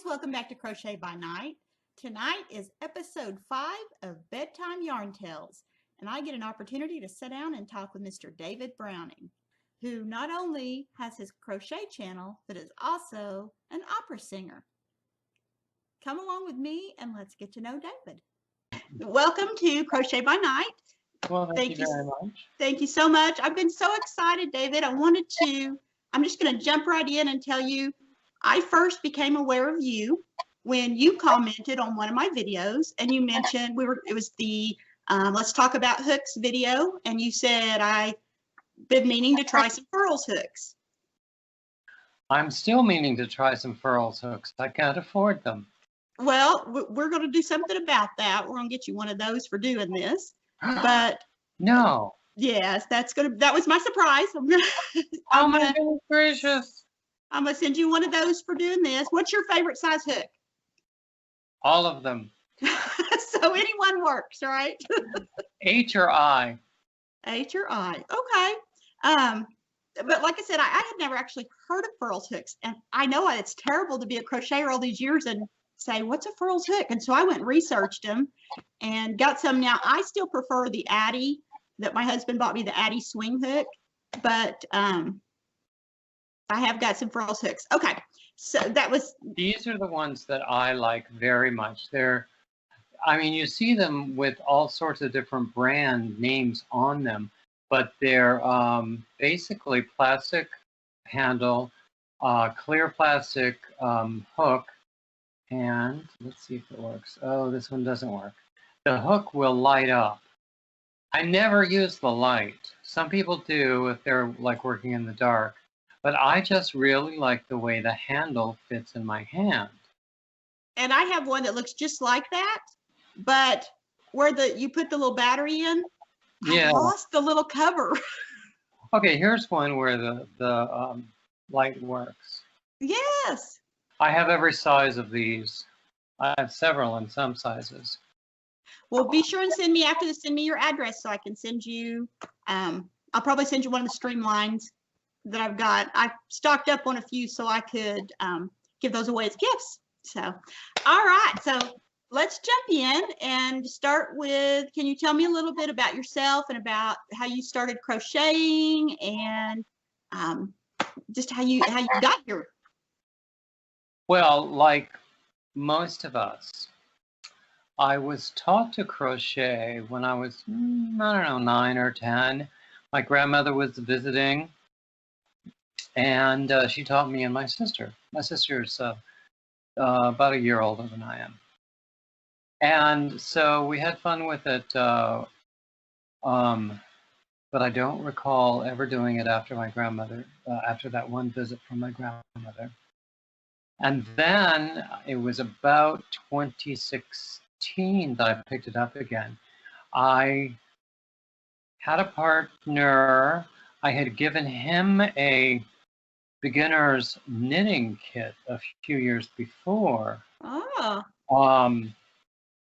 welcome back to Crochet by Night. Tonight is episode 5 of Bedtime Yarn Tales, and I get an opportunity to sit down and talk with Mr. David Browning, who not only has his crochet channel, but is also an opera singer. Come along with me and let's get to know David. Welcome to Crochet by Night. Well, thank you very much. Thank you so much. I've been so excited, David. I'm just going to jump right in and tell you, I first became aware of you when you commented on one of my videos, and you mentioned it was the Let's Talk About Hooks video, and you said I've been meaning to try some furls hooks. I'm still meaning to try some furls hooks. I can't afford them. Well, we're going to do something about that. We're going to get you one of those for doing this. But no. Yes, that was my surprise. Oh my goodness gracious. I'm going to send you one of those for doing this. What's your favorite size hook? All of them. So anyone works, right? H or I. H or I. Okay. But like I said, I had never actually heard of furls hooks. And I know it's terrible to be a crocheter all these years and say, what's a furls hook? And so I went and researched them and got some. Now, I still prefer the Addy that my husband bought me, the Addy swing hook. But I have got some furls hooks. Okay, so These are the ones that I like very much. I mean, you see them with all sorts of different brand names on them, but they're basically plastic handle, clear plastic hook, and let's see if it works. Oh, this one doesn't work. The hook will light up. I never use the light. Some people do if they're like working in the dark. But I just really like the way the handle fits in my hand. And I have one that looks just like that, but where you put the little battery in, yeah. I lost the little cover. Okay, here's one where the light works. Yes. I have every size of these. I have several in some sizes. Well, be sure and send me your address so I can send you. I'll probably send you one of the streamlines that I've got. I stocked up on a few so I could give those away as gifts. So, all right. So let's jump in and start with, can you tell me a little bit about yourself and about how you started crocheting and just how you got here? Well, like most of us, I was taught to crochet when I was, I don't know, 9 or 10. My grandmother was visiting, and she taught me and my sister. My sister's about a year older than I am. And so we had fun with it, but I don't recall ever doing it after my grandmother, after that one visit from my grandmother. And then it was about 2016 that I picked it up again. I had a partner. I had given him a beginner's knitting kit a few years before. Oh.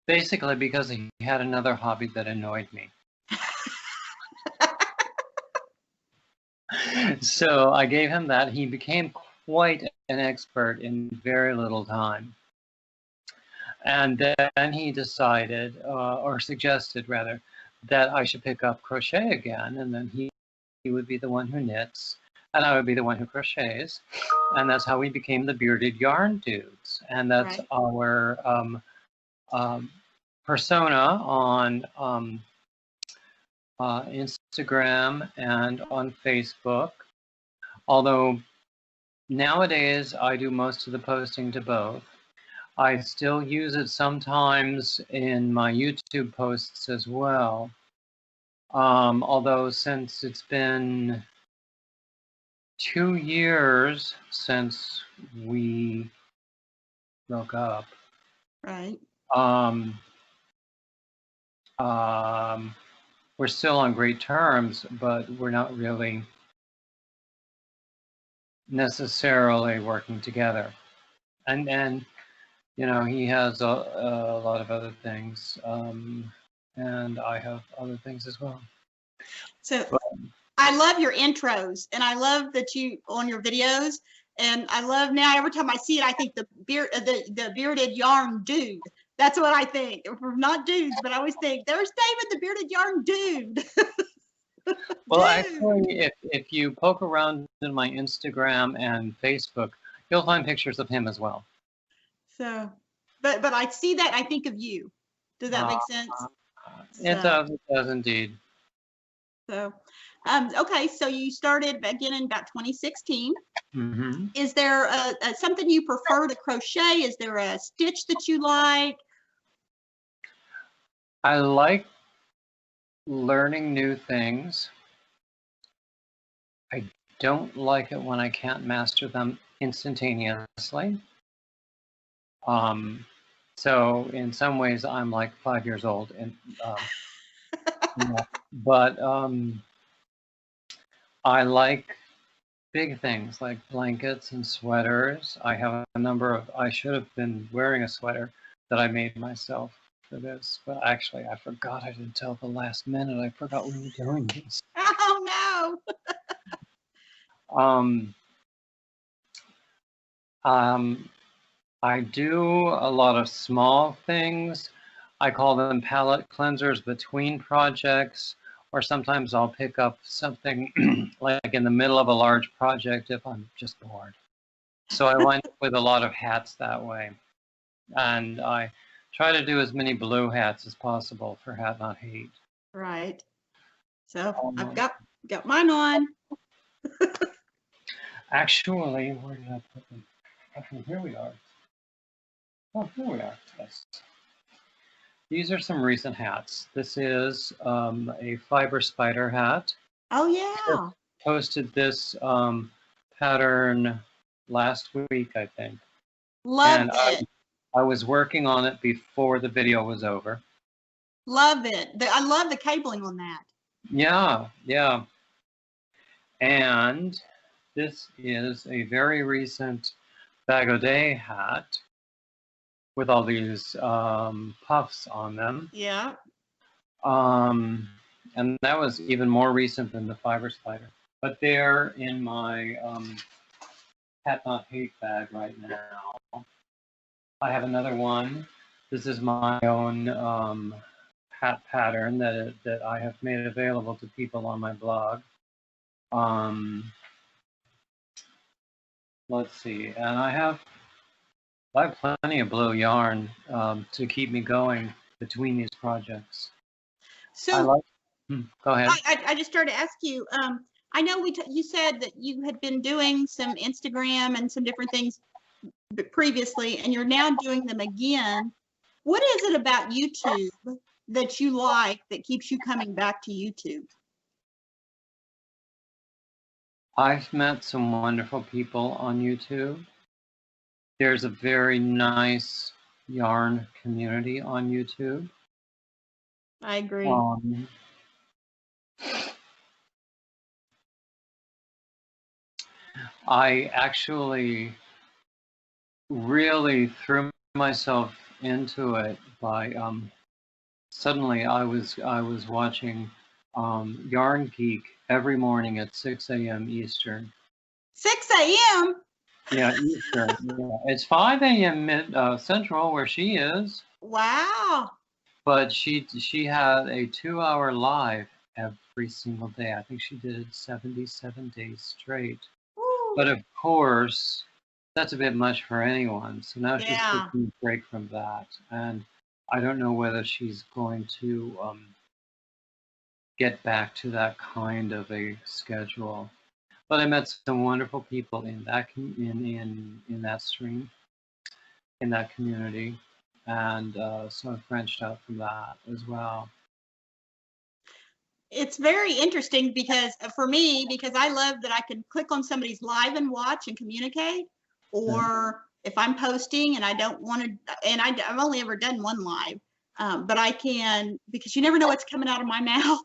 Basically because he had another hobby that annoyed me. So I gave him that. He became quite an expert in very little time. And then he decided, or suggested rather, that I should pick up crochet again, and then he would be the one who knits, and I would be the one who crochets, and that's how we became the Bearded Yarn Dudes. And that's right. Our persona on Instagram and on Facebook. Although nowadays I do most of the posting to both. I still use it sometimes in my YouTube posts as well. Although since it's been 2 years since we broke up. Right. We're still on great terms, but we're not really necessarily working together. And you know, he has a lot of other things, and I have other things as well. So I love your intros, and I love that you, on your videos, And I love now every time I see it, I think the bearded yarn dude. That's what I think. Not dudes, but I always think there's David, the bearded yarn dude. Well, Dude. actually, if you poke around in my Instagram and Facebook, you'll find pictures of him as well. So, but I see that, I think of you. Does that make sense? It does indeed. So, okay, so you started again in about 2016. Mm-hmm. Is there something you prefer to crochet? Is there a stitch that you like? I like learning new things. I don't like it when I can't master them instantaneously. So in some ways, I'm like 5 years old, and yeah. But I like big things like blankets and sweaters. I have a number of. I should have been wearing a sweater that I made myself for this, but actually I forgot. I didn't tell the last minute. I forgot we were doing this. Oh no. I do a lot of small things. I call them palette cleansers between projects, or sometimes I'll pick up something like in the middle of a large project if I'm just bored. So I wind up with a lot of hats that way. And I try to do as many blue hats as possible for Hat Not Hate. Right. So I've got mine on. Actually, where did I put them? Okay, here we are. Oh, here we are. Yes. These are some recent hats. This is a fiber spider hat. Oh yeah. I posted this pattern last week, I think. Love it. I was working on it before the video was over. Love it. I love the cabling on that. Yeah, yeah. And this is a very recent Bag O' Day hat with all these puffs on them. Yeah. And that was even more recent than the fiber spider. But they're in my Hat Not Hate bag right now. I have another one. This is my own hat pattern that I have made available to people on my blog. Let's see, and I have plenty of blue yarn to keep me going between these projects. So go ahead. I just started to ask you. I know you said that you had been doing some Instagram and some different things previously, and you're now doing them again. What is it about YouTube that you like that keeps you coming back to YouTube? I've met some wonderful people on YouTube. There's a very nice yarn community on YouTube. I agree. I actually really threw myself into it by suddenly I was watching Yarn Geek every morning at 6 a.m. Eastern. 6 a.m. Yeah, Eastern. Yeah. It's 5 a.m. Central where she is. Wow. But she had a 2-hour live every single day. I think she did 77 days straight. Ooh. But of course, that's a bit much for anyone. So now she's taking a break from that. And I don't know whether she's going to get back to that kind of a schedule. But I met some wonderful people in that in that stream, in that community, and so I've branched out from that as well. It's very interesting because for me, because I love that I can click on somebody's live and watch and communicate, or if I'm posting and I don't want to, and I've only ever done one live, but I can, because you never know what's coming out of my mouth.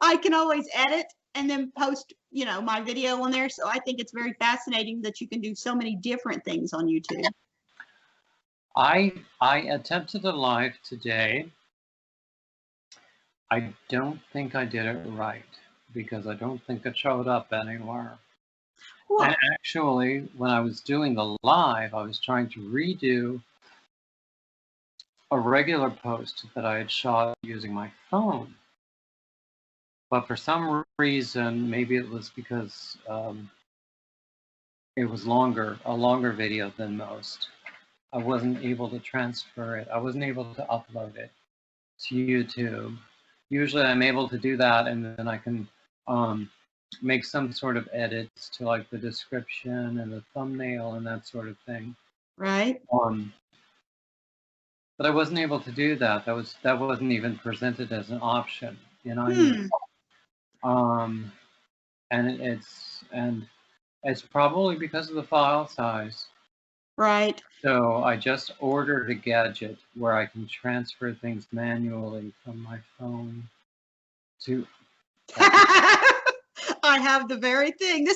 I can always edit and then post, you know, my video on there. So I think it's very fascinating that you can do so many different things on YouTube. I attempted a live today. I don't think I did it right because I don't think it showed up anywhere. Cool. And actually, when I was doing the live, I was trying to redo a regular post that I had shot using my phone. But for some reason, maybe it was because it was a longer video than most, I wasn't able to transfer it. I wasn't able to upload it to YouTube. Usually I'm able to do that, and then I can make some sort of edits to like the description and the thumbnail and that sort of thing. Right. But I wasn't able to do that. That wasn't even presented as an option, you know. And it's probably because of the file size. Right. So I just ordered a gadget where I can transfer things manually from my phone to. I have the very thing.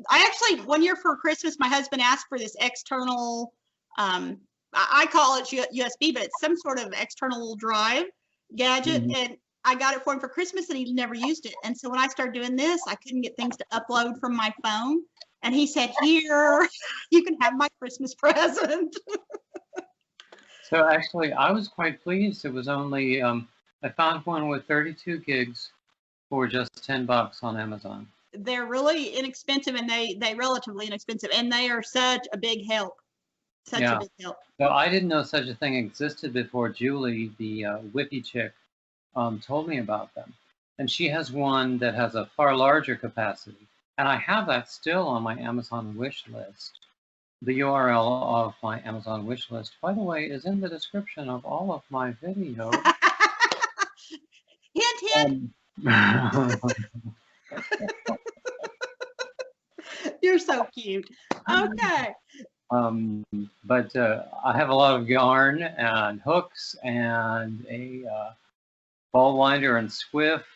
I actually, one year for Christmas, my husband asked for this external, I call it USB, but it's some sort of external drive gadget. And I got it for him for Christmas, and he never used it. And so when I started doing this, I couldn't get things to upload from my phone. And he said, "Here, you can have my Christmas present." So actually, I was quite pleased. It was only, I found one with 32 gigs for just $10 on Amazon. They're really inexpensive, and they relatively inexpensive, and they are such a big help. Such a big help. So I didn't know such a thing existed before Julie, the Whippy chick, told me about them. And she has one that has a far larger capacity. And I have that still on my Amazon wish list. The URL of my Amazon wish list, by the way, is in the description of all of my videos. Hint, hint. You're so cute. Okay. But I have a lot of yarn and hooks and a ball winder and Swift,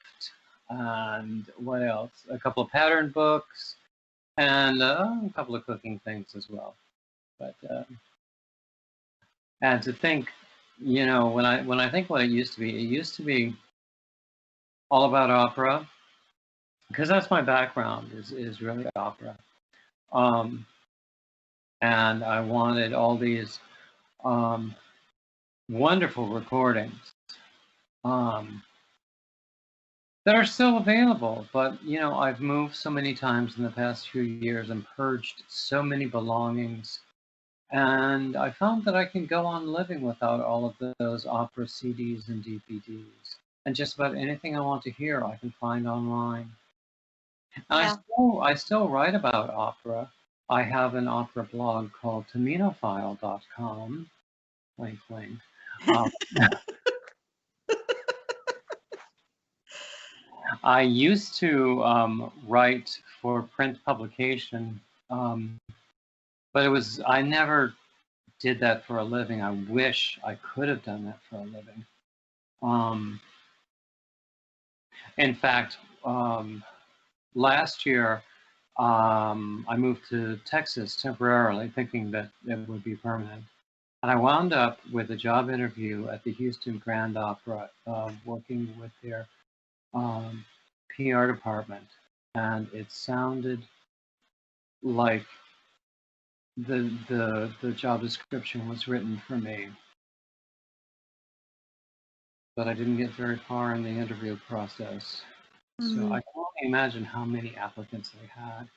and what else? A couple of pattern books, and a couple of cooking things as well. But and to think, you know, when I think what it used to be all about opera, because that's my background is really opera. And I wanted all these wonderful recordings that are still available, but you know, I've moved so many times in the past few years and purged so many belongings, and I found that I can go on living without all of those opera CDs and DVDs, and just about anything I want to hear I can find online. And I still write about opera. I have an opera blog called taminophile.com. Wink, wink. I used to write for print publication, but I never did that for a living. I wish I could have done that for a living. In fact, last year, I moved to Texas temporarily, thinking that it would be permanent. And I wound up with a job interview at the Houston Grand Opera, working with their PR department, and it sounded like the job description was written for me. But I didn't get very far in the interview process. So I can only imagine how many applicants they had.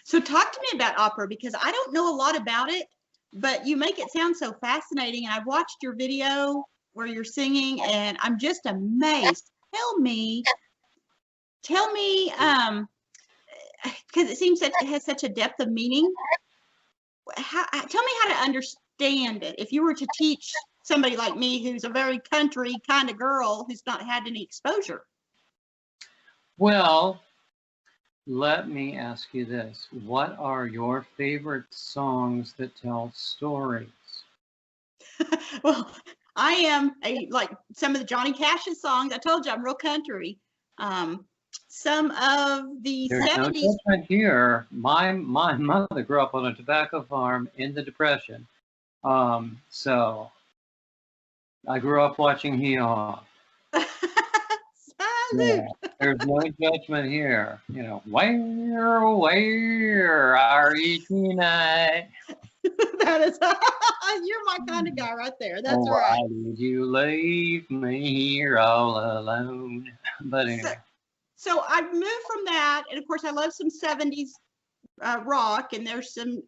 So talk to me about opera, because I don't know a lot about it, but you make it sound so fascinating. And I've watched your video where you're singing, and I'm just amazed. Tell me, because it seems that it has such a depth of meaning. Tell me how to understand it. If you were to teach somebody like me, who's a very country kind of girl, who's not had any exposure. Well, let me ask you this. What are your favorite songs that tell stories? Well, I am like some of the Johnny Cash's songs. I told you I'm real country. Some of the There's 70s. No judgment here. My mother grew up on a tobacco farm in the Depression. So I grew up watching Hee Haw. Yeah, there's no judgment here. You know, where are you tonight? That is, you're my kind of guy right there. That's Why right. did you leave me here all alone? But So, anyway. so I moved from that, and of course I love some 70s rock, and there's some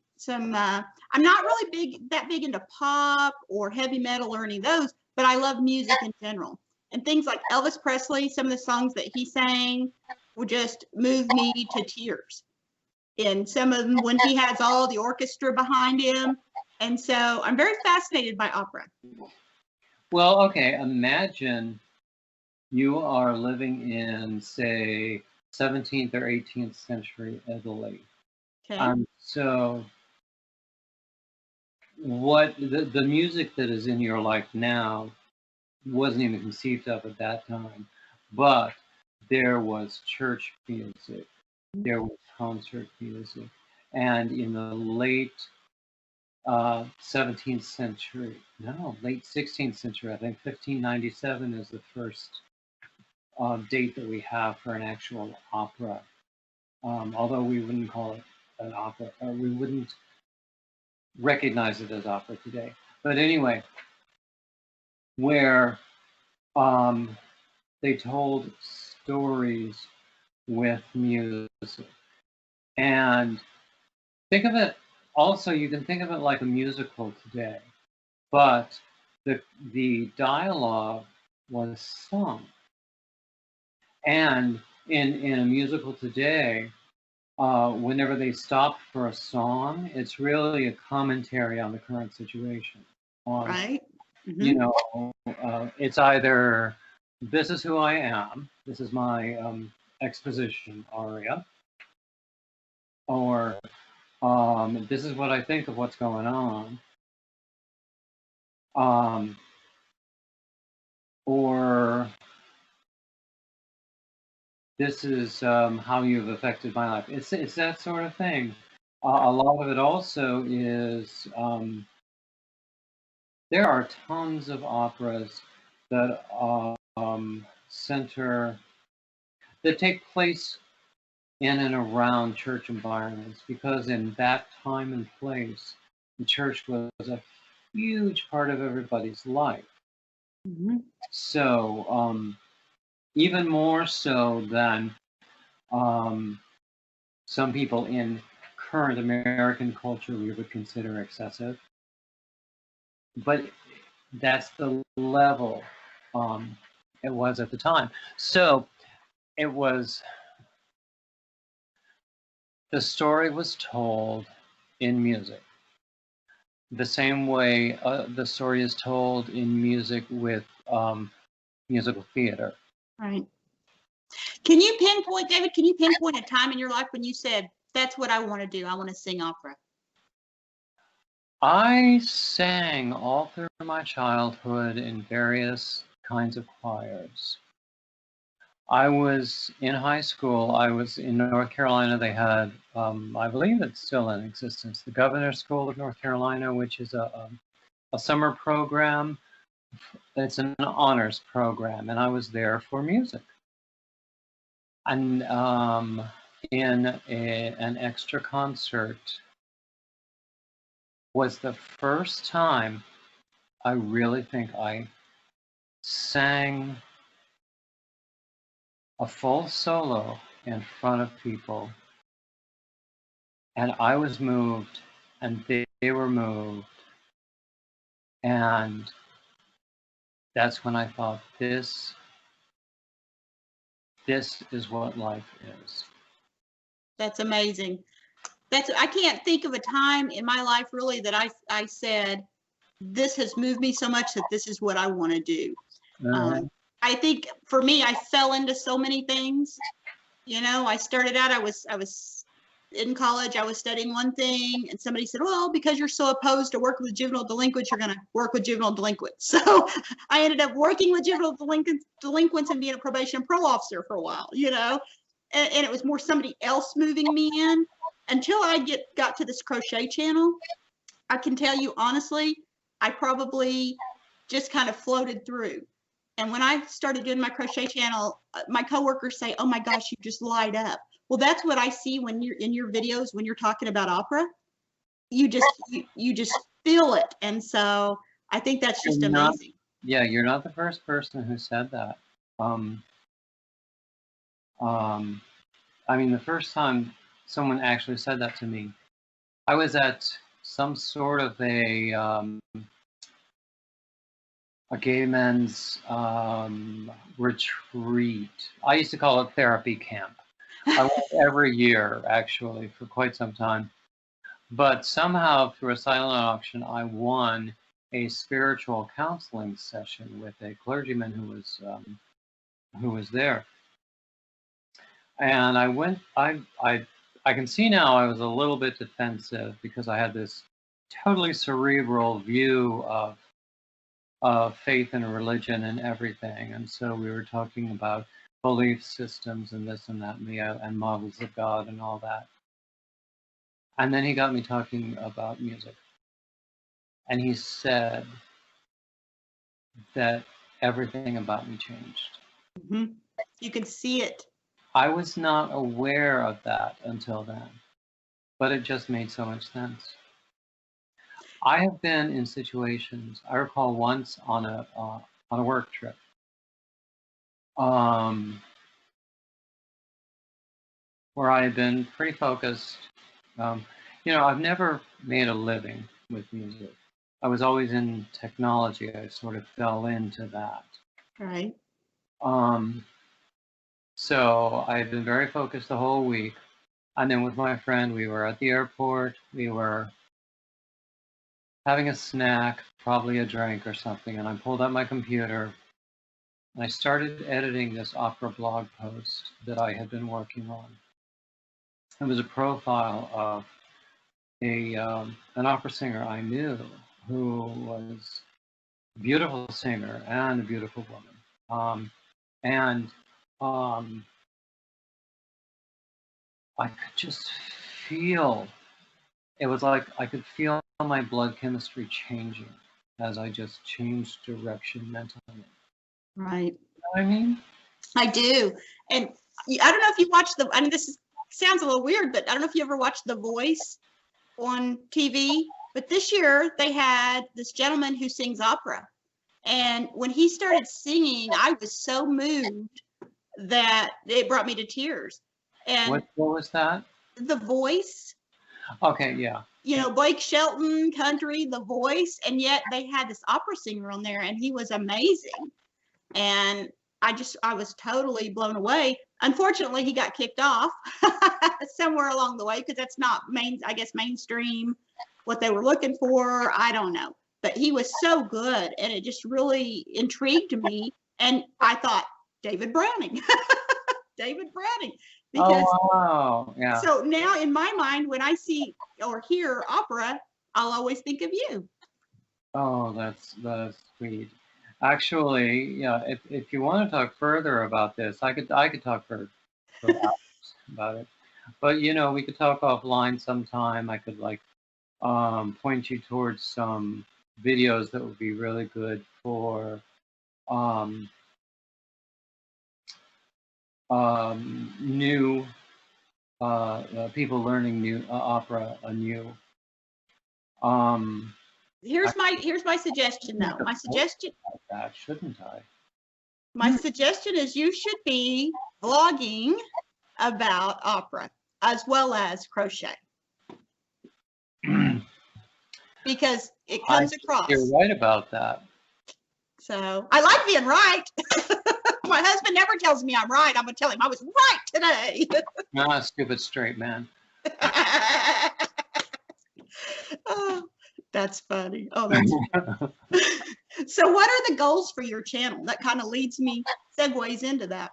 I'm not really that big into pop or heavy metal or any of those, but I love music in general. And things like Elvis Presley, some of the songs that he sang would just move me to tears. And some of them when he has all the orchestra behind him. And so I'm very fascinated by opera. Well, okay, imagine you are living in, say, 17th or 18th century Italy. Okay. So what the music that is in your life now wasn't even conceived of at that time, but there was church music, there was concert music, and in the late 17th century, no, late 16th century, I think 1597 is the first date that we have for an actual opera, although we wouldn't call it an opera, or we wouldn't recognize it as opera today. But anyway, where they told stories with music. And think of it also, you can think of it like a musical today, but the dialogue was sung. And in a musical today, whenever they stop for a song, it's really a commentary on the current situation. Right. Mm-hmm. You know, it's either this is who I am, this is my exposition aria, or this is what I think of what's going on, or this is how you've affected my life. It's that sort of thing. A lot of it also is there are tons of operas that that take place in and around church environments, because in that time and place, the church was a huge part of everybody's life. Mm-hmm. So even more so than some people in current American culture we would consider excessive. But that's the level it was at the time. So it was, the story was told in music. The same way the story is told in music with musical theater. Right. Can you pinpoint, David, can you pinpoint a time in your life when you said, that's what I want to do, I want to sing opera? I sang all through my childhood in various kinds of choirs. I was in high school, I was in North Carolina. They had, I believe it's still in existence, the Governor's School of North Carolina, which is a summer program. It's an honors program, and I was there for music. And in an extra concert was the first time I really think I sang a full solo in front of people, and I was moved, and they were moved, and that's when I thought, this is what life is. That's amazing. I can't think of a time in my life really that I said, this has moved me so much that this is what I want to do. I think for me, I fell into so many things. You know, I started out, I was in college, I was studying one thing, and somebody said, well, because you're so opposed to working with juvenile delinquents, you're going to work with juvenile delinquents. So I ended up working with juvenile delinquents and being a probation and parole officer for a while, you know, and it was more somebody else moving me in until I got to this crochet channel. I can tell you honestly, I probably just kind of floated through. And when I started doing my crochet channel, my coworkers say, "Oh my gosh, you just light up." Well, that's what I see when you're in your videos, when you're talking about opera. You just feel it. And so I think that's just amazing. Yeah, you're not the first person who said that. I mean, the first time someone actually said that to me, I was at some sort of a gay men's retreat. I used to call it therapy camp. I went every year, actually, for quite some time. But somehow, through a silent auction, I won a spiritual counseling session with a clergyman who was there. And I went. I can see now I was a little bit defensive because I had this totally cerebral view of faith and religion and everything. And so we were talking about belief systems and this and that and models of God and all that. And then he got me talking about music. And he said that everything about me changed. Mm-hmm. You can see it. I was not aware of that until then, but it just made so much sense. I have been in situations. I recall once on a work trip. Where I had been pretty focused. I've never made a living with music. I was always in technology. I sort of fell into that. Right. So I had been very focused the whole week. And then with my friend, we were at the airport. We were having a snack, probably a drink or something. And I pulled out my computer and I started editing this opera blog post that I had been working on. It was a profile of an opera singer I knew who was a beautiful singer and a beautiful woman. I could just feel, it was like I could feel my blood chemistry changing as I just changed direction mentally. Right. You know what I mean? I do. And I don't know if you watched sounds a little weird, but I don't know if you ever watched The Voice on TV. But this year they had this gentleman who sings opera. And when he started singing, I was so moved that it brought me to tears. And what was that? The Voice. Okay, yeah. Blake Shelton, country, The Voice, and yet they had this opera singer on there, and he was amazing. And I was totally blown away. Unfortunately, he got kicked off somewhere along the way because that's not mainstream, what they were looking for. I don't know. But he was so good, and it just really intrigued me. And I thought, David Browning. David Browning. Because, oh, wow. Yeah. So now in my mind, when I see or hear opera, I'll always think of you. Oh, that's sweet. Actually, yeah, if you want to talk further about this, I could talk for hours about it. But we could talk offline sometime. I could point you towards some videos that would be really good for new people learning new opera anew. Here's my suggestion, though. My suggestion. Like that, shouldn't I? My suggestion is you should be vlogging about opera as well as crochet, because it comes across. You're right about that. So I like being right. My husband never tells me I'm right. I'm gonna tell him I was right today. Nah, stupid straight man. Oh, that's funny. Oh, that's funny. So what are the goals for your channel? That kind of segues into that.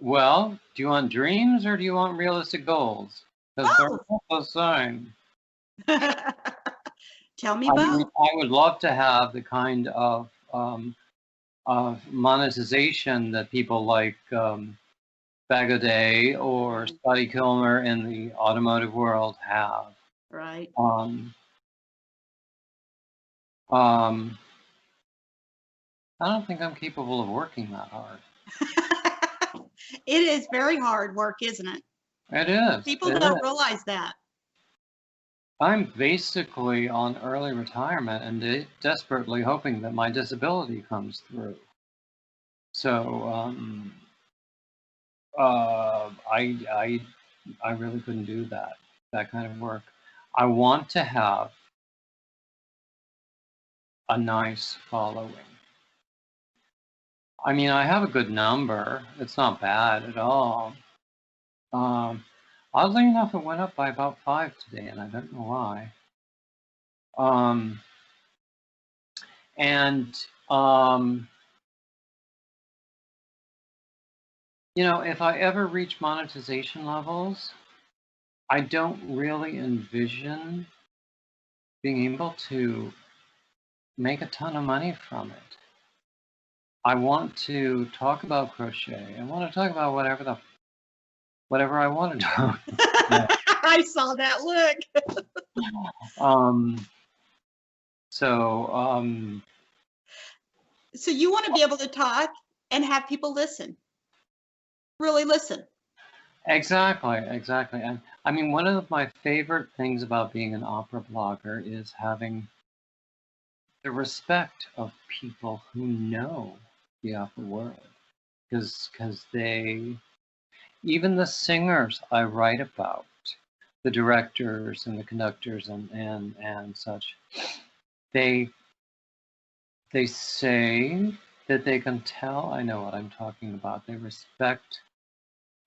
Well, do you want dreams or do you want realistic goals? Because they're both the same. Tell me both. I would love to have the kind of monetization that people like Bag-O-Day or Scotty Kilmer in the automotive world have. Right. I don't think I'm capable of working that hard. It is very hard work, isn't it? It is. People don't realize that. I'm basically on early retirement and desperately hoping that my disability comes through. So I really couldn't do that kind of work. I want to have a nice following. I mean, I have a good number. It's not bad at all. Oddly enough, it went up by about 5 today, and I don't know why. You know, if I ever reach monetization levels, I don't really envision being able to make a ton of money from it. I want to talk about crochet. I want to talk about whatever I want to talk about. I saw that look. So you want to be able to talk and have people listen, really listen. Exactly. And I mean, one of my favorite things about being an opera blogger is having the respect of people who know the opera world, because even the singers I write about, the directors and the conductors and such, they say that they can tell I know what I'm talking about. They respect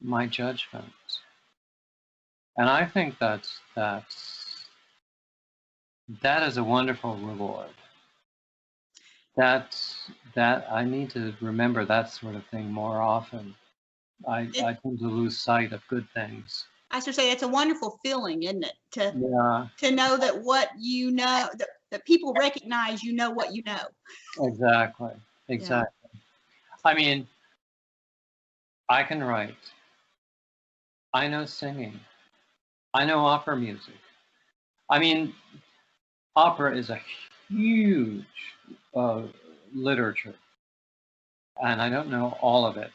my judgment, and I think that is a wonderful reward. That I need to remember that sort of thing more often. I tend to lose sight of good things. I should say it's a wonderful feeling, isn't it? To know that what you know, that people recognize you know what you know. Exactly. Yeah. I mean, I can write. I know singing. I know opera music. I mean, opera is a huge literature, and I don't know all of it.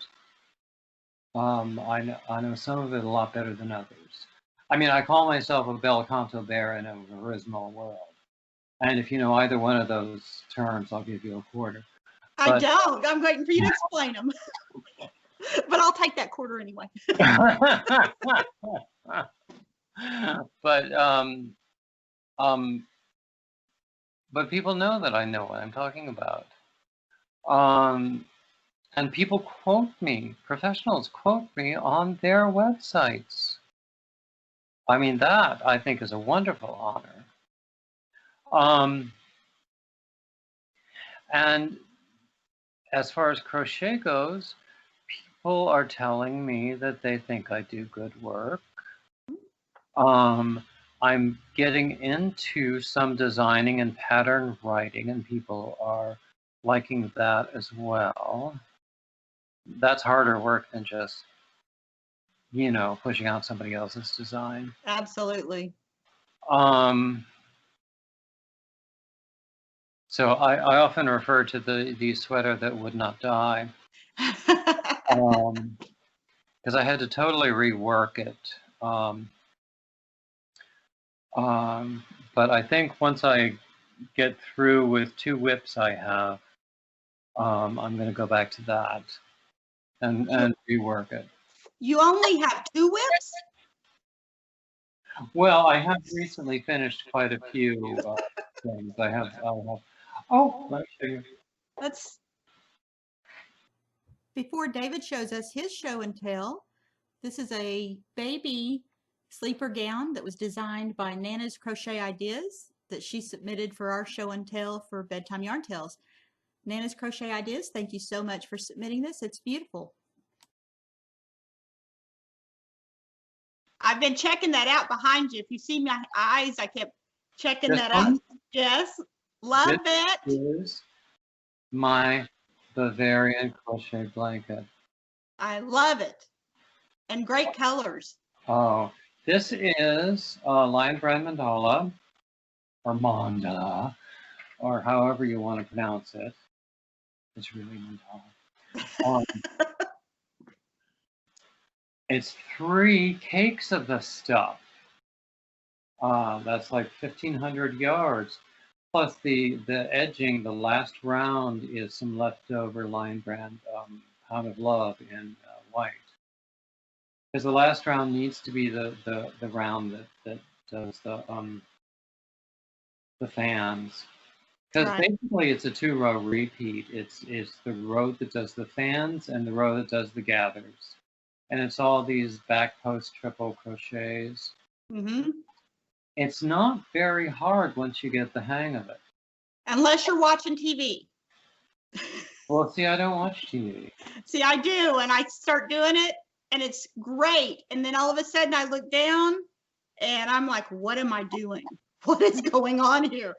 I know some of it a lot better than others. I mean, I call myself a bel canto bear in a verismo world. And if you know either one of those terms, I'll give you a quarter. I don't. I'm waiting for you to explain them. But I'll take that quarter anyway. But people know that I know what I'm talking about. And people quote me, professionals quote me on their websites. I mean, that I think is a wonderful honor. And as far as crochet goes, people are telling me that they think I do good work. I'm getting into some designing and pattern writing, and people are liking that as well. That's harder work than just, you know, pushing out somebody else's design. Absolutely. So I often refer to the sweater that would not die, because I had to totally rework it. But I think once I get through with 2 whips I have, I'm going to go back to that and rework it. You only have 2 whips? Well, I have recently finished quite a few things. I have. Oh, let me show you. Before David shows us his show and tell, this is a baby sleeper gown that was designed by Nana's Crochet Ideas that she submitted for our show and tell for Bedtime Yarn Tales. Nana's Crochet Ideas, thank you so much for submitting this. It's beautiful. I've been checking that out behind you. If you see my eyes, I kept checking that out. Yes, love it. This is my Bavarian crochet blanket. I love it. And great colors. Oh, This is Lion Brand Mandala, or mandala, or however you want to pronounce it. It's really mandala. It's 3 cakes of the stuff. That's like 1,500 yards. Plus the edging, the last round is some leftover Lion Brand Pound of Love in white. Because the last round needs to be the round that does the fans. Because basically it's a 2-row repeat. It's the row that does the fans and the row that does the gathers. And it's all these back post triple crochets. Mm-hmm. It's not very hard once you get the hang of it. Unless you're watching TV. Well, see, I don't watch TV. See, I do, and I start doing it, and it's great. And then all of a sudden I look down, and I'm like, what am I doing? What is going on here?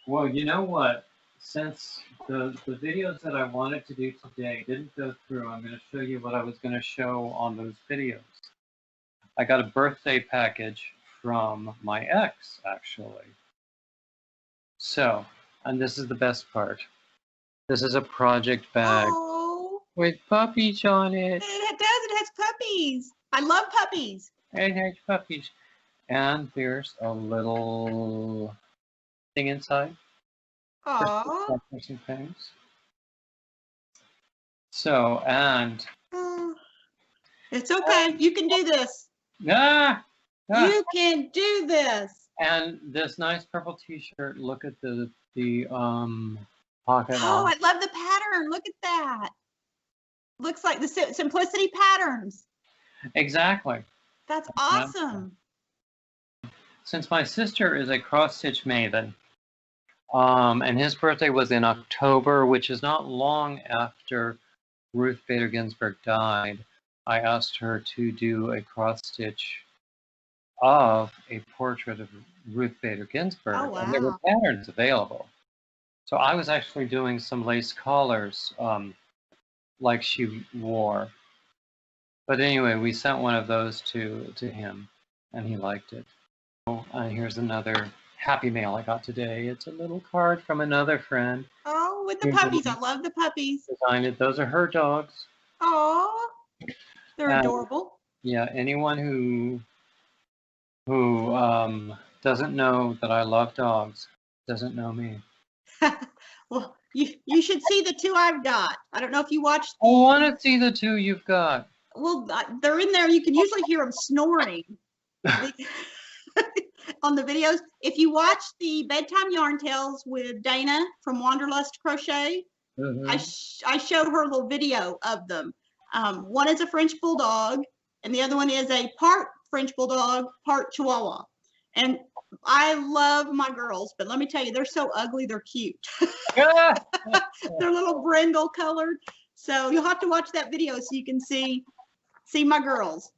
Well, you know what? Since the videos that I wanted to do today didn't go through, I'm going to show you what I was going to show on those videos. I got a birthday package from my ex, actually. So, and this is the best part. This is a project bag with puppies on it. It does. It has puppies. I love puppies. It has puppies. And there's a little thing inside. Aww. Some things. So, and... It's okay. You can do this. You can do this. And this nice purple t-shirt. Look at the pocket. Oh, I love the pattern. Look at that. Looks like the Simplicity patterns. Exactly. That's awesome. Since my sister is a cross-stitch maven, and his birthday was in October, which is not long after Ruth Bader Ginsburg died, I asked her to do a cross-stitch of a portrait of Ruth Bader Ginsburg. Oh, wow. And there were patterns available. So I was actually doing some lace collars like she wore. But anyway, we sent one of those to him, and he liked it. Here's another happy mail I got today. It's a little card from another friend. Oh, with the puppies. I love the puppies. Designed it. Those are her dogs. Oh, they're adorable. Yeah, anyone who doesn't know that I love dogs doesn't know me. Well, you should see the 2 I've got. I don't know if you watched. I want to see the 2 you've got. Well, they're in there. You can usually hear them snoring on the videos. If you watch the Bedtime Yarn Tales with Dana from Wanderlust Crochet, I showed her a little video of them. One is a French Bulldog, and the other one is a part French Bulldog, part Chihuahua. And I love my girls, but let me tell you, they're so ugly, they're cute. They're little brindle colored. So you'll have to watch that video so you can see my girls.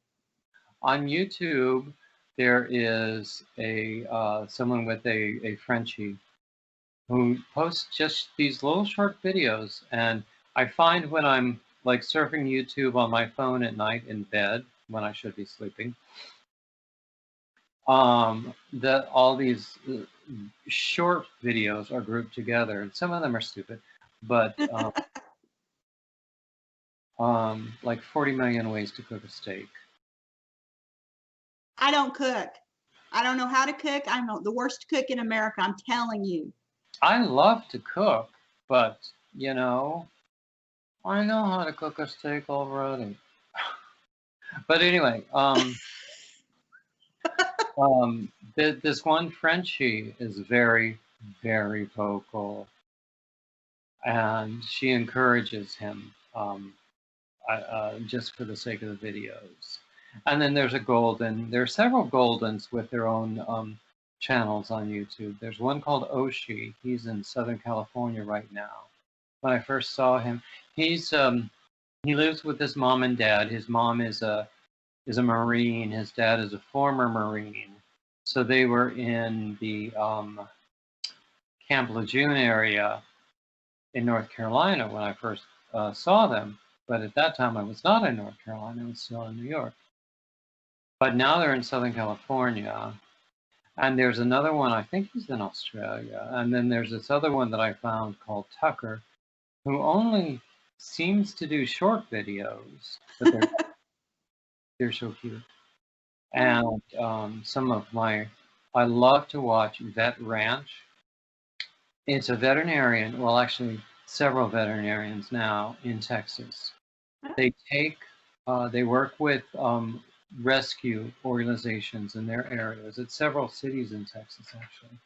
On YouTube, there is someone with a Frenchie who posts just these little short videos. And I find when I'm like surfing YouTube on my phone at night in bed, when I should be sleeping, that all these short videos are grouped together, and some of them are stupid, but like 40 million ways to cook a steak. I don't cook. I don't know how to cook. I'm the worst cook in America, I'm telling you. I love to cook, but you know, I know how to cook a steak already. But anyway, this one Frenchie is very, very vocal, and she encourages him just for the sake of the videos. And then there's there are several Goldens with their own channels on YouTube. There's one called Oshi. He's in Southern California right now. When I first saw him, he lives with his mom and dad. His mom is a Marine. His dad is a former Marine. So they were in the Camp Lejeune area in North Carolina when I first saw them. But at that time, I was not in North Carolina. I was still in New York. but now they're in Southern California. And there's another one, I think he's in Australia. And then there's this other one that I found called Tucker, who only seems to do short videos, but they're so cute. And I love to watch Vet Ranch. It's a veterinarian, well, actually several veterinarians now in Texas. They work with rescue organizations in their areas. It's several cities in Texas, actually.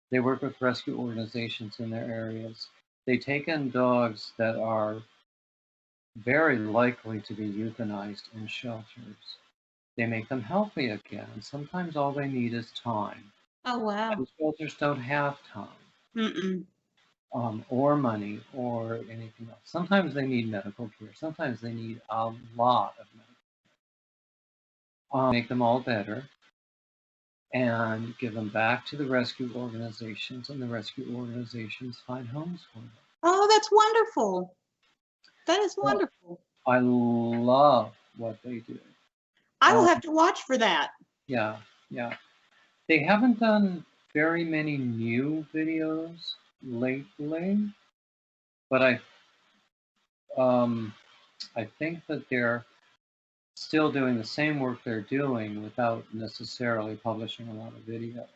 They work with rescue organizations in their areas. They take in dogs that are very likely to be euthanized in shelters. They make them healthy again. And sometimes all they need is time. Oh, wow. And shelters don't have time. Mm-mm. Or money or anything else. Sometimes they need medical care. Sometimes they need a lot of medical care. Make them all better and give them back to the rescue organizations, and the rescue organizations find homes for them. Oh, that's wonderful. That is wonderful. I love what they do. I will have to watch for that. Yeah, yeah. They haven't done very many new videos lately, but I think that they're still doing the same work they're doing without necessarily publishing a lot of videos.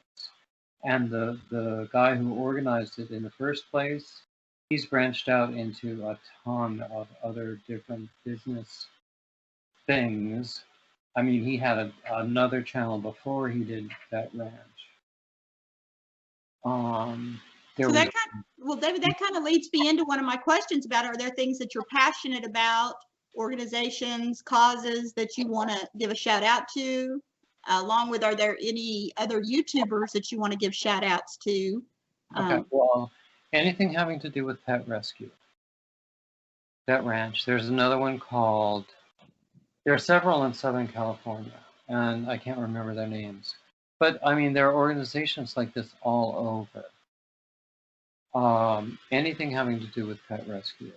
And the guy who organized it in the first place, he's branched out into a ton of other different business things. I mean, he had another channel before he did Vet Ranch. Well, David, that kind of leads me into one of my questions about, are there things that you're passionate about, organizations, causes that you want to give a shout out to? Along with, are there any other YouTubers that you want to give shout outs to? Okay, well, anything having to do with pet rescue, Vet Ranch. There's another one called, there are several in Southern California, and I can't remember their names. But I mean, there are organizations like this all over. Anything having to do with pet rescue.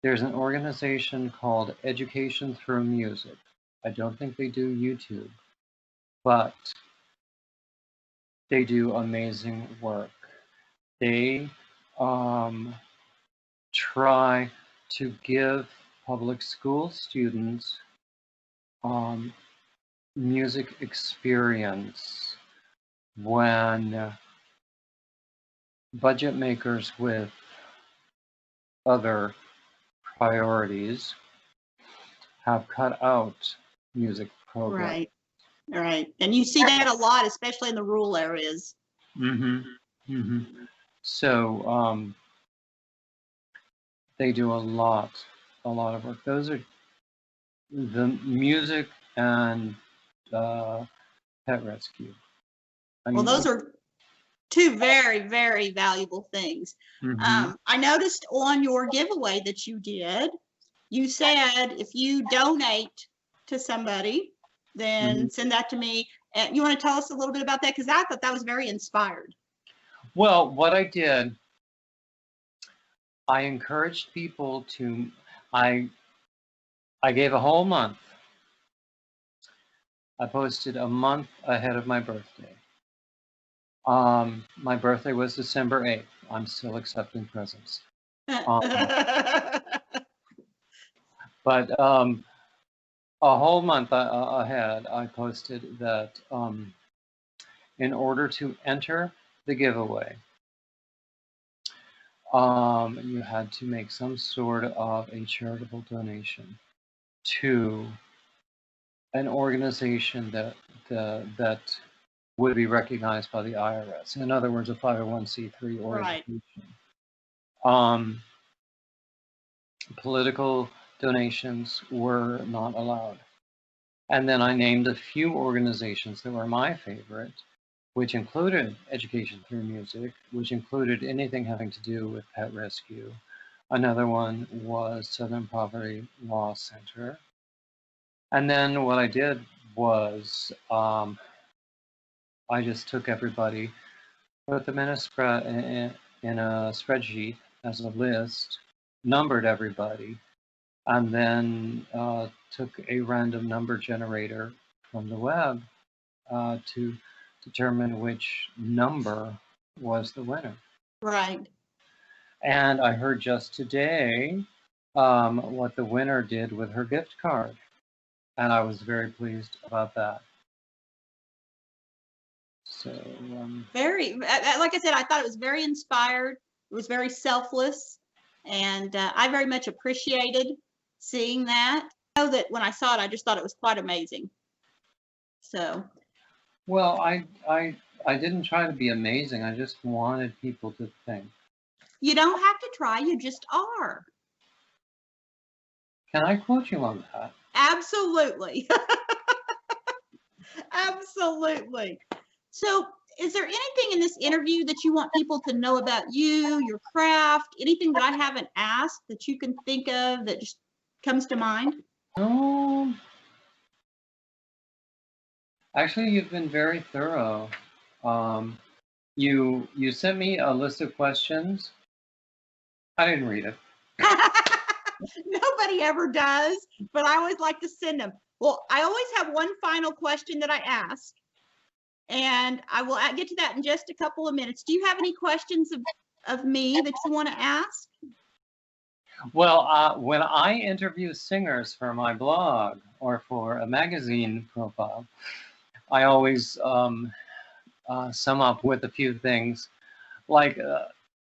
There's an organization called Education Through Music. I don't think they do YouTube, but they do amazing work. They try to give public school students music experience when budget makers with other priorities have cut out music programs. Right. And you see that a lot, especially in the rural areas. So they do a lot of work. Those are the music and pet rescue. I mean, well, those are two very, very valuable things. I noticed on your giveaway that you did, you said if you donate to somebody, then send that to me. And you want to tell us a little bit about that? Because I thought that was very inspired. Well, what I did, I encouraged people to, I gave a whole month. I posted a month ahead of my birthday. My birthday was December 8th. I'm still accepting presents. But a whole month ahead, I posted that in order to enter the giveaway, you had to make some sort of a charitable donation to an organization that would be recognized by the IRS. In other words, a 501c3 organization. Right. Political donations were not allowed. And then I named a few organizations that were my favorite, which included Education Through Music, which included anything having to do with pet rescue. Another one was Southern Poverty Law Center. And then what I did was I just took everybody, put them in a spreadsheet as a list, numbered everybody, and then took a random number generator from the web to determine which number was the winner. Right. And I heard just today what the winner did with her gift card, and I was very pleased about that. So very, like I said, I thought it was very inspired. It was very selfless, and I very much appreciated seeing that. I know that when I saw it, I just thought it was quite amazing. So. Well, I didn't try to be amazing. I just wanted people to think. You don't have to try. You just are. Can I quote you on that? Absolutely. Absolutely. So, is there anything in this interview that you want people to know about you, your craft, anything that I haven't asked that you can think of that just comes to mind? No. Actually, you've been very thorough. You sent me a list of questions. I didn't read it. Nobody ever does, but I always like to send them. Well, I always have one final question that I ask, and I will get to that in just a couple of minutes. Do you have any questions of me that you want to ask? Well, when I interview singers for my blog or for a magazine profile, I always sum up with a few things. Like,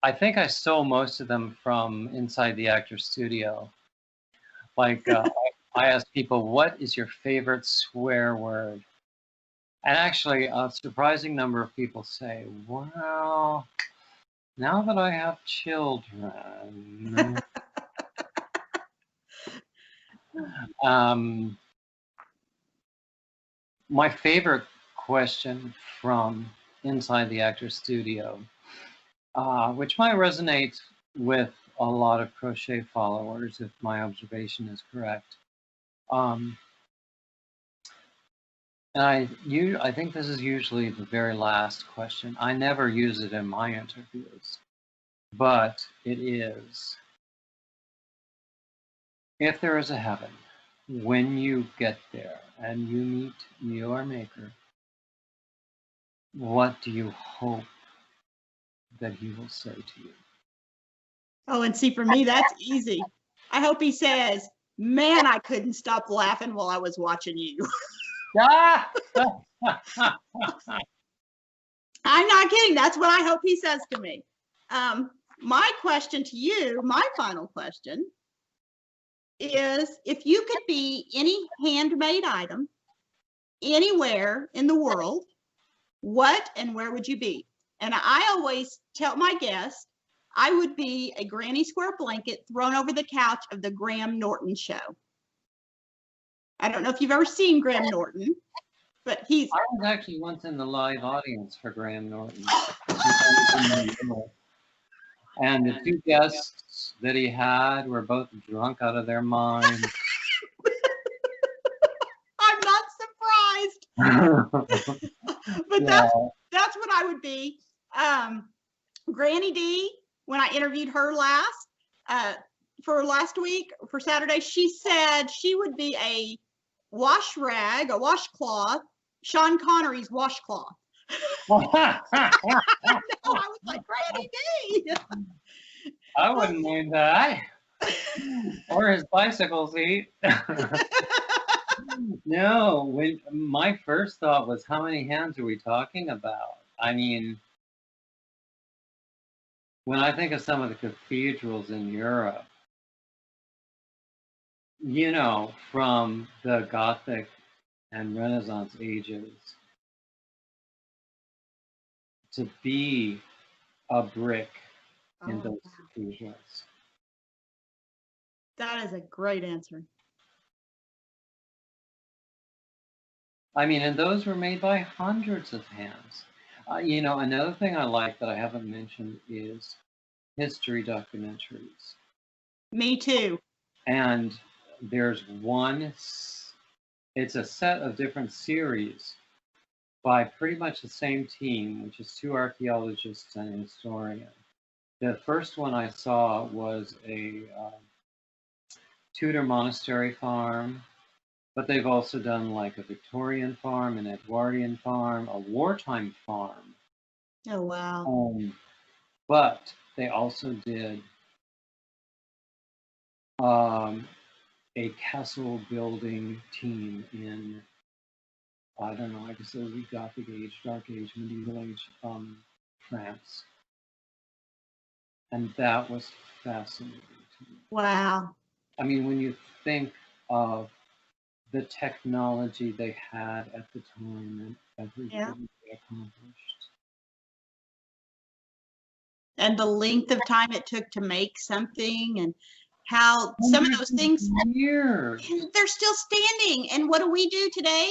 I think I stole most of them from Inside the Actor's Studio. Like, I asked people, what is your favorite swear word? And actually, a surprising number of people say, well, now that I have children. My favorite question from Inside the Actor's Studio, which might resonate with a lot of crochet followers, if my observation is correct. And I think this is usually the very last question. I never use it in my interviews, but it is, if there is a heaven, when you get there and you meet your maker, what do you hope that he will say to you? Oh, and see, for me, that's easy. I hope he says, man, I couldn't stop laughing while I was watching you. I'm not kidding. That's what I hope he says to me. My question to you, my final question, is if you could be any handmade item anywhere in the world, what and where would you be? And I always tell my guests, I would be a granny square blanket thrown over the couch of the Graham Norton show. I don't know if you've ever seen Graham Norton, but I was actually once in the live audience for Graham Norton. And the two guests that he had were both drunk out of their minds. I'm not surprised. But yeah. That's what I would be. Granny D, when I interviewed her for last week, for Saturday, she said she would be a wash rag, a washcloth, Sean Connery's washcloth. I was like, Granny D. I wouldn't mind that. Or his bicycle seat. No, my first thought was, how many hands are we talking about? I mean, when I think of some of the cathedrals in Europe, you know, from the Gothic and Renaissance ages, to be a brick in those cathedrals. That is a great answer. I mean, and those were made by hundreds of hands. You know, another thing I like that I haven't mentioned is history documentaries. Me too. And there's one, it's a set of different series by pretty much the same team, which is 2 archaeologists and a historian. The first one I saw was a Tudor monastery farm But they've also done like a Victorian farm, an Edwardian farm, a wartime farm. Oh, wow. But they also did a castle building team in, I don't know, I guess it would be Gothic age, Dark age, medieval age, France. And that was fascinating to me. Wow. I mean, when you think of the technology they had at the time and everything Yeah. they accomplished. And the length of time it took to make something, and how some of those things, Years. they're still standing. And what do we do today?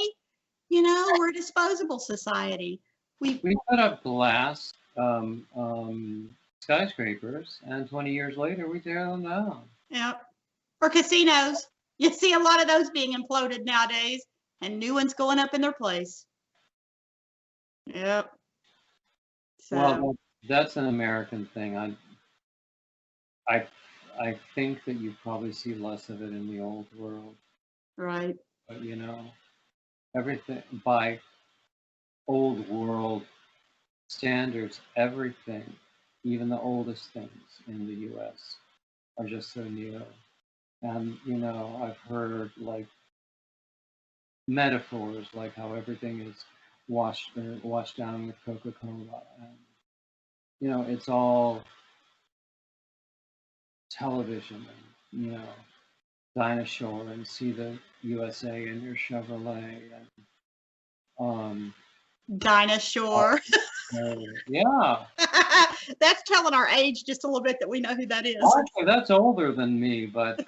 You know, we're a disposable society. We put up glass skyscrapers, and 20 years later, we tear them down. Yep. Or casinos. You see a lot of those being imploded nowadays, and new ones going up in their place. Yep. So. Well, that's an American thing. I think that you probably see less of it in the old world. Right. But you know, everything by old world standards, everything, even the oldest things in the U.S. are just so new. And you know, I've heard like metaphors like how everything is washed down with Coca-Cola, and you know, it's all television, and you know, dinosaur and see the USA in your Chevrolet, and Dinosaur. yeah. That's telling our age just a little bit that we know who that is. Actually, that's older than me, but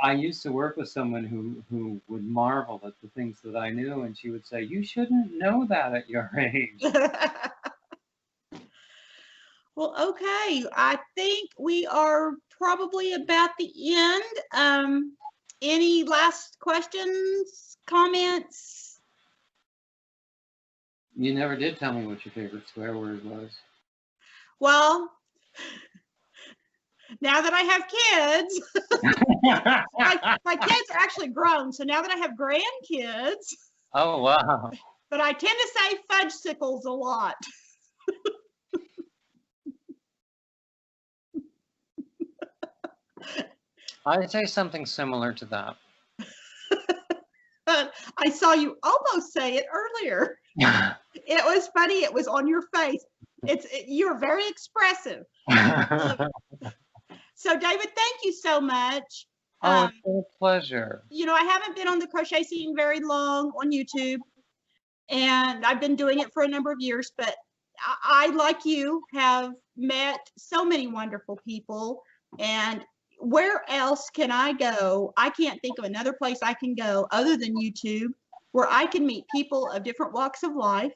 I used to work with someone who would marvel at the things that I knew, and she would say, "You shouldn't know that at your age." Well, okay. I think we are probably about the end. Any last questions, comments? You never did tell me what your favorite swear word was. Well, now that I have kids, my kids are actually grown. So now that I have grandkids. Oh, wow. But I tend to say fudgesicles a lot. I'd say something similar to that. But I saw you almost say it earlier. It was funny. It was on your face. You're very expressive. So, David, thank you so much. Oh, it's been a pleasure. You know, I haven't been on the crochet scene very long on YouTube, and I've been doing it for a number of years, but I, like you, have met so many wonderful people. And where else can I go? I can't think of another place I can go other than YouTube, where I can meet people of different walks of life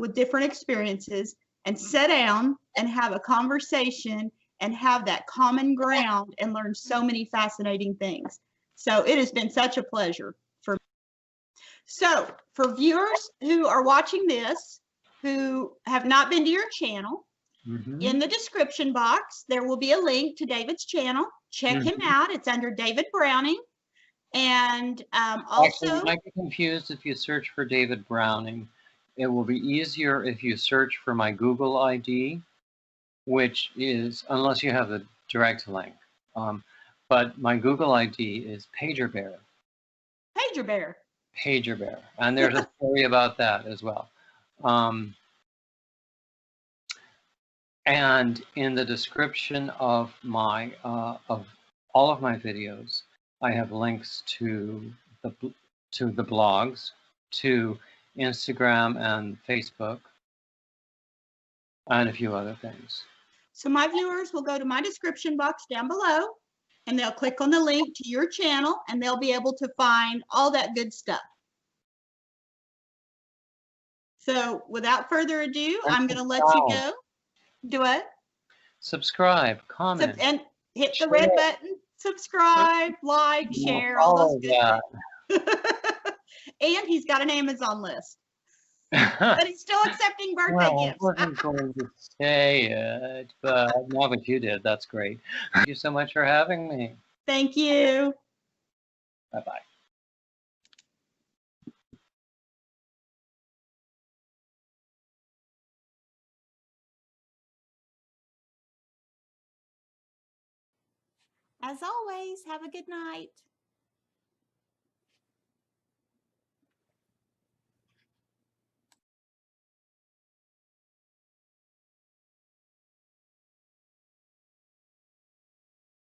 with different experiences and sit down and have a conversation and have that common ground and learn so many fascinating things. So it has been such a pleasure for me. So for viewers who are watching this, who have not been to your channel, in the description box, there will be a link to David's channel. Check him out. It's under David Browning. And also, actually, you might be confused if you search for David Browning. It will be easier if you search for my Google ID, which is, unless you have the direct link. But my Google ID is Pager Bear. Pager Bear. Pager Bear. And there's a story about that as well. And in the description of my of all of my videos, I have links to the blogs, to Instagram and Facebook, and a few other things. So my viewers will go to my description box down below, and they'll click on the link to your channel, and they'll be able to find all that good stuff. So without further ado, I'm going to let you go. Do what? Subscribe, comment, and hit the red button. Subscribe, like, share, all those good things. And he's got an Amazon list. But he's still accepting birthday gifts. I wasn't going to say it, but now that you did, that's great. Thank you so much for having me. Thank you. Bye-bye. As always, have a good night.